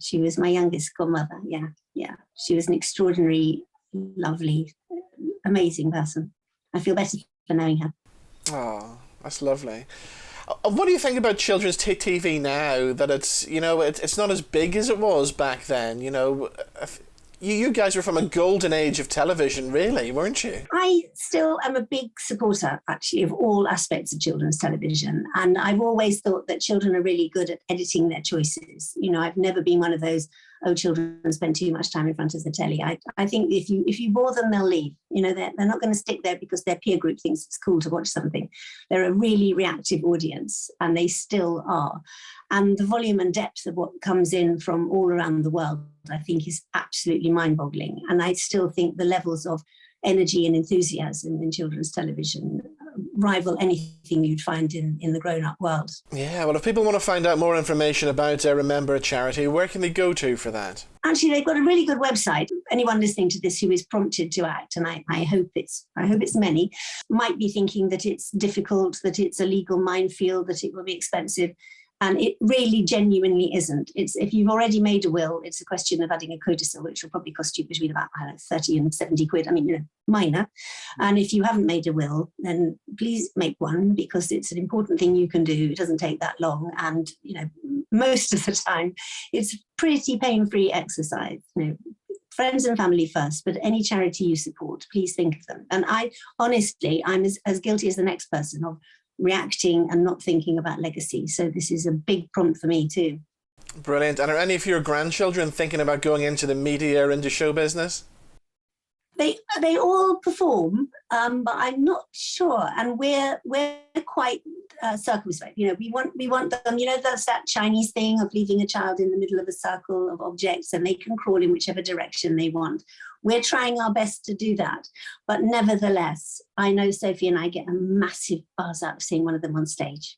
She was my youngest godmother, yeah. She was an extraordinary, lovely, amazing person. I feel better for knowing her. Oh, that's lovely. What do you think about children's TV now, that it's, it's not as big as it was back then? You guys were from a golden age of television, really, weren't you? I still am a big supporter, actually, of all aspects of children's television. And I've always thought that children are really good at editing their choices. I've never been one of those, children spend too much time in front of the telly. I think if you bore them, they'll leave. They're not going to stick there because their peer group thinks it's cool to watch something. They're a really reactive audience, and they still are. And the volume and depth of what comes in from all around the world, I think, is absolutely mind-boggling. And I still think the levels of energy and enthusiasm in children's television rival anything you'd find in the grown-up world. Yeah, well, if people want to find out more information about Remember a Charity, where can they go to for that? Actually, they've got a really good website. Anyone listening to this who is prompted to act, and I hope it's many, might be thinking that it's difficult, that it's a legal minefield, that it will be expensive. And it really genuinely isn't. It's, if you've already made a will, it's a question of adding a codicil, which will probably cost you between about 30 and 70 quid. I mean, minor. And if you haven't made a will, then please make one, because it's an important thing you can do. It doesn't take that long. And, most of the time, it's pretty pain-free exercise. Friends and family first, but any charity you support, please think of them. And I'm as guilty as the next person of reacting and not thinking about legacy. So this is a big prompt for me too. Brilliant. And are any of your grandchildren thinking about going into the media, into show business? They all perform, but I'm not sure. And we're quite circumspect. We want them. That's that Chinese thing of leaving a child in the middle of a circle of objects, and they can crawl in whichever direction they want. We're trying our best to do that, but nevertheless, I know Sophie and I get a massive buzz out of seeing one of them on stage.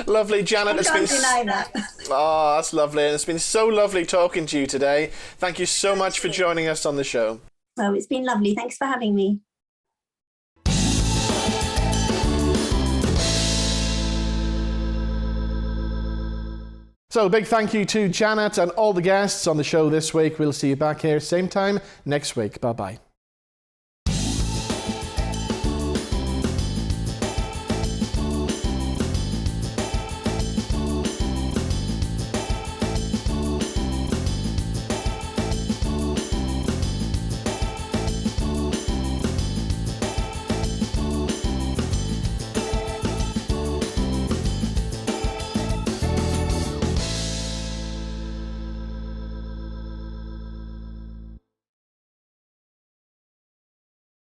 Lovely, Janet. I can't deny that. Oh, that's lovely. And it's been so lovely talking to you today. Thank you so much for joining us on the show. Oh, it's been lovely. Thanks for having me. So, big thank you to Janet and all the guests on the show this week. We'll see you back here same time next week. Bye-bye.